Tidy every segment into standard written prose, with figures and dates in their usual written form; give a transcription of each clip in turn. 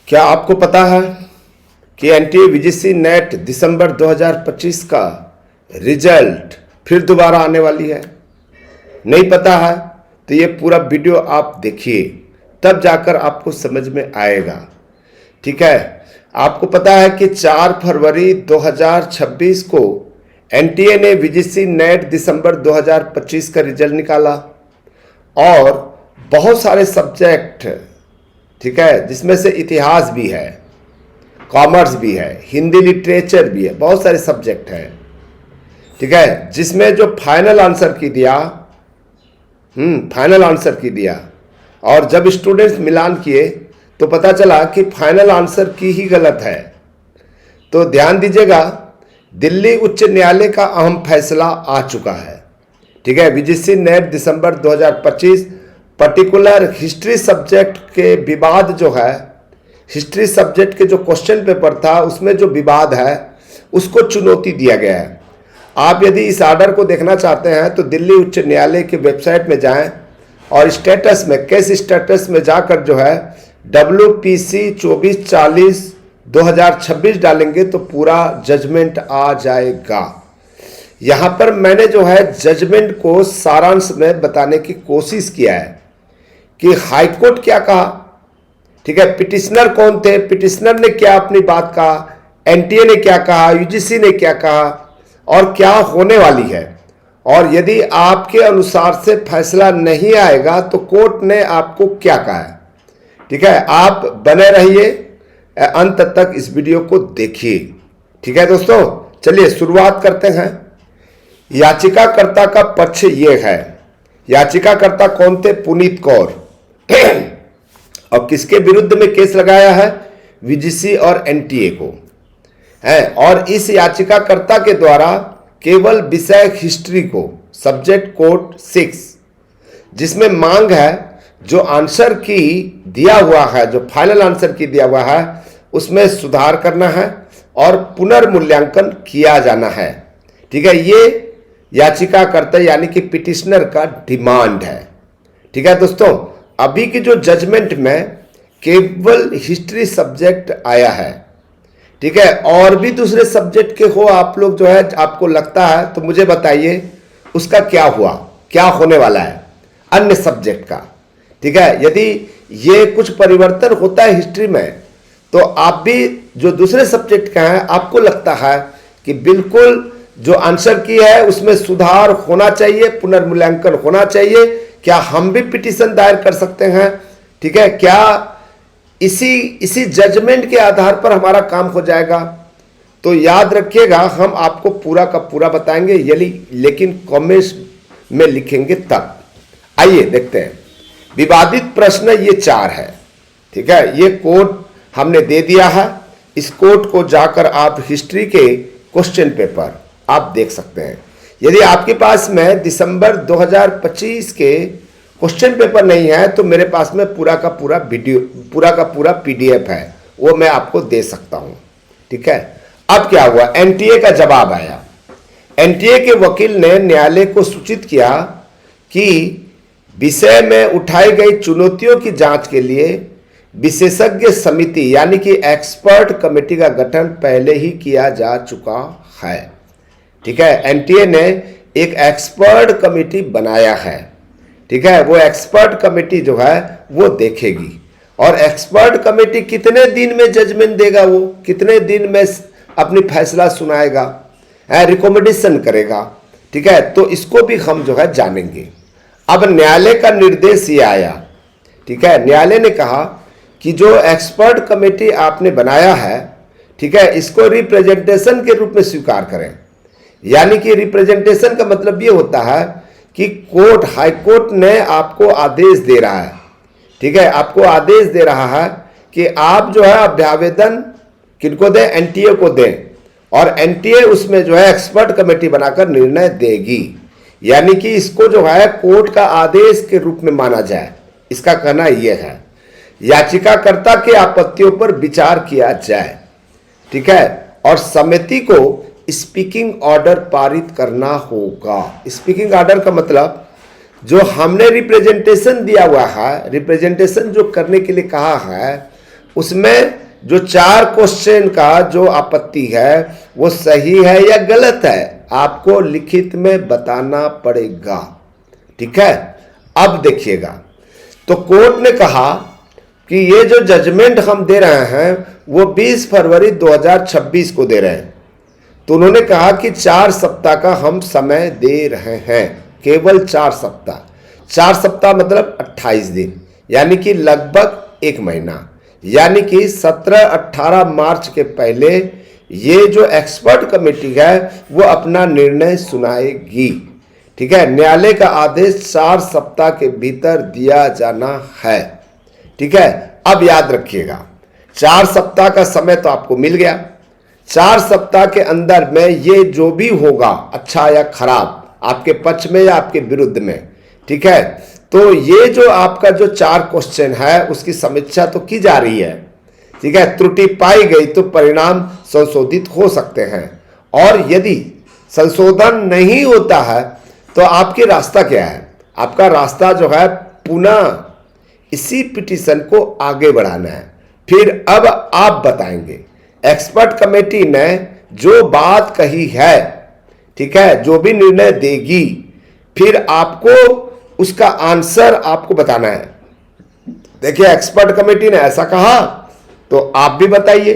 क्या आपको पता है कि एनटीए वीजीसी नेट दिसंबर 2025 का रिजल्ट फिर दोबारा आने वाली है? नहीं पता है तो ये पूरा वीडियो आप देखिए, तब जाकर आपको समझ में आएगा। ठीक है, आपको पता है कि 4 फरवरी 2026 को एनटीए ने वीजीसी नेट दिसंबर 2025 का रिजल्ट निकाला और बहुत सारे सब्जेक्ट, ठीक है, जिसमें से इतिहास भी है, कॉमर्स भी है, हिंदी लिटरेचर भी है, बहुत सारे सब्जेक्ट हैं। ठीक है, जिसमें जो फाइनल आंसर की दिया, फाइनल आंसर की दिया, और जब स्टूडेंट्स मिलान किए तो पता चला कि फाइनल आंसर की ही गलत है। तो ध्यान दीजिएगा, दिल्ली उच्च न्यायालय का अहम फैसला आ चुका है। ठीक है, वीजीसी नेट दिसंबर 2025 पर्टिकुलर हिस्ट्री सब्जेक्ट के विवाद जो है, हिस्ट्री सब्जेक्ट के जो क्वेश्चन पेपर था उसमें जो विवाद है उसको चुनौती दिया गया है। आप यदि इस आर्डर को देखना चाहते हैं तो दिल्ली उच्च न्यायालय की वेबसाइट में जाएं और स्टेटस में, केस स्टेटस में जाकर जो है WPC 2440/2026 डालेंगे तो पूरा जजमेंट आ जाएगा। यहाँ पर मैंने जो है जजमेंट को सारांश में बताने की कोशिश किया है कि हाईकोर्ट क्या कहा, ठीक है, पिटिशनर कौन थे, पिटिशनर ने क्या अपनी बात कहा, एनटीए ने क्या कहा, यूजीसी ने क्या कहा और क्या होने वाली है। और यदि आपके अनुसार से फैसला नहीं आएगा तो कोर्ट ने आपको क्या कहा है। ठीक है, आप बने रहिए, अंत तक इस वीडियो को देखिए। ठीक है दोस्तों, चलिए शुरुआत करते हैं। याचिकाकर्ता का पक्ष ये है। याचिकाकर्ता कौन थे? पुनीत कौर। और किसके विरुद्ध में केस लगाया है? वीजीसी और एनटीए को है। और इस याचिकाकर्ता के द्वारा केवल विषय हिस्ट्री को, सब्जेक्ट कोड 6, जिसमें मांग है जो आंसर की दिया हुआ है, जो फाइनल आंसर की दिया हुआ है उसमें सुधार करना है और पुनर्मूल्यांकन किया जाना है। ठीक है, ये याचिकाकर्ता यानी कि पिटिशनर का डिमांड है। ठीक है दोस्तों, अभी की जो जजमेंट में केवल हिस्ट्री सब्जेक्ट आया है। ठीक है, और भी दूसरे सब्जेक्ट के हो आप लोग जो है, आपको लगता है तो मुझे बताइए उसका क्या हुआ, क्या होने वाला है अन्य सब्जेक्ट का। ठीक है, यदि ये कुछ परिवर्तन होता है हिस्ट्री में तो आप भी जो दूसरे सब्जेक्ट का है आपको लगता है कि बिल्कुल जो आंसर की है उसमें सुधार होना चाहिए, पुनर्मूल्यांकन होना चाहिए, क्या हम भी पिटीशन दायर कर सकते हैं? ठीक है, क्या इसी जजमेंट के आधार पर हमारा काम हो जाएगा? तो याद रखिएगा, हम आपको पूरा का पूरा बताएंगे, लेकिन कमेंट्स में लिखेंगे तब। आइए देखते हैं। विवादित प्रश्न ये 4 है। ठीक है, ये कोड हमने दे दिया है। इस कोड को जाकर आप हिस्ट्री के क्वेश्चन पेपर आप देख सकते हैं। यदि आपके पास में दिसंबर 2025 के क्वेश्चन पेपर नहीं है तो मेरे पास में पूरा का पूरा वीडियो, पूरा का पूरा PDF है, वो मैं आपको दे सकता हूं। ठीक है, अब क्या हुआ? एनटीए का जवाब आया। एनटीए के वकील ने न्यायालय को सूचित किया कि विषय में उठाई गई चुनौतियों की जांच के लिए विशेषज्ञ समिति यानी कि एक्सपर्ट कमेटी का गठन पहले ही किया जा चुका है। ठीक है, एनटीए ने एक एक्सपर्ट कमेटी बनाया है। ठीक है, वो एक्सपर्ट कमेटी जो है वो देखेगी और एक्सपर्ट कमेटी कितने दिन में जजमेंट देगा, वो कितने दिन में अपनी फैसला सुनाएगा, रिकमेंडेशन करेगा। ठीक है, तो इसको भी हम जो है जानेंगे। अब न्यायालय का निर्देश ये आया। ठीक है, न्यायालय ने कहा कि जो एक्सपर्ट कमेटी आपने बनाया है, ठीक है, इसको रिप्रेजेंटेशन के रूप में स्वीकार करें। यानी कि रिप्रेजेंटेशन का मतलब ये होता है कि कोर्ट, हाई कोर्ट ने आपको आदेश दे रहा है। ठीक है, आपको आदेश दे रहा है कि आप जो है अभ्यावेदन किनको दें? एनटीए को दें, और एनटीए उसमें जो है एक्सपर्ट कमेटी बनाकर निर्णय देगी। यानी कि इसको जो है कोर्ट का आदेश के रूप में माना जाए, इसका कहना यह है। याचिकाकर्ता के आपत्तियों पर विचार किया जाए। ठीक है, और समिति को स्पीकिंग ऑर्डर पारित करना होगा। स्पीकिंग ऑर्डर का मतलब जो हमने रिप्रेजेंटेशन दिया हुआ है, रिप्रेजेंटेशन जो करने के लिए कहा है उसमें जो 4 क्वेश्चन का जो आपत्ति है वो सही है या गलत है, आपको लिखित में बताना पड़ेगा। ठीक है, अब देखिएगा, तो कोर्ट ने कहा कि ये जो जजमेंट हम दे रहे हैं वो 20 फरवरी 2026 को दे रहे हैं। तो उन्होंने कहा कि 4 सप्ताह का हम समय दे रहे हैं, केवल 4 सप्ताह। 4 सप्ताह मतलब 28 दिन, यानी कि लगभग 1 महीना, यानी कि 17-18 मार्च के पहले ये जो एक्सपर्ट कमेटी है वो अपना निर्णय सुनाएगी। ठीक है, न्यायालय का आदेश 4 सप्ताह के भीतर दिया जाना है। ठीक है, अब याद रखिएगा 4 सप्ताह का समय तो आपको मिल गया। 4 सप्ताह के अंदर में ये जो भी होगा, अच्छा या खराब, आपके पक्ष में या आपके विरुद्ध में, ठीक है, तो ये जो आपका जो 4 क्वेश्चन है उसकी समीक्षा तो की जा रही है। ठीक है, त्रुटि पाई गई तो परिणाम संशोधित हो सकते हैं, और यदि संशोधन नहीं होता है तो आपके रास्ता क्या है? आपका रास्ता जो है पुनः इसी पिटीशन को आगे बढ़ाना है। फिर अब आप बताएंगे, एक्सपर्ट कमेटी ने जो बात कही है, ठीक है, जो भी निर्णय देगी, फिर आपको उसका आंसर आपको बताना है। देखिए, एक्सपर्ट कमेटी ने ऐसा कहा तो आप भी बताइए,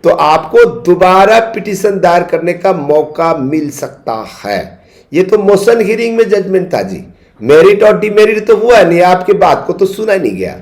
तो आपको दोबारा पिटीशन दायर करने का मौका मिल सकता है। ये तो मोशन हियरिंग में जजमेंट था जी, मेरिट और डिमेरिट तो हुआ नहीं, आपकी बात को तो सुना नहीं गया,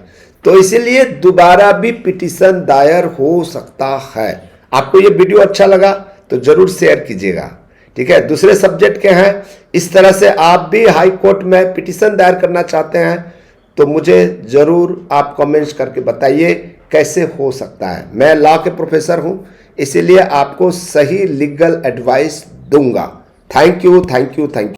तो इसीलिए दोबारा भी पिटीशन दायर हो सकता है। आपको ये वीडियो अच्छा लगा तो जरूर शेयर कीजिएगा। ठीक है, दूसरे सब्जेक्ट के हैं, इस तरह से आप भी हाई कोर्ट में पिटीशन दायर करना चाहते हैं तो मुझे जरूर आप कमेंट्स करके बताइए कैसे हो सकता है। मैं लॉ के प्रोफेसर हूं, इसीलिए आपको सही लीगल एडवाइस दूंगा। Thank you, thank you, thank you.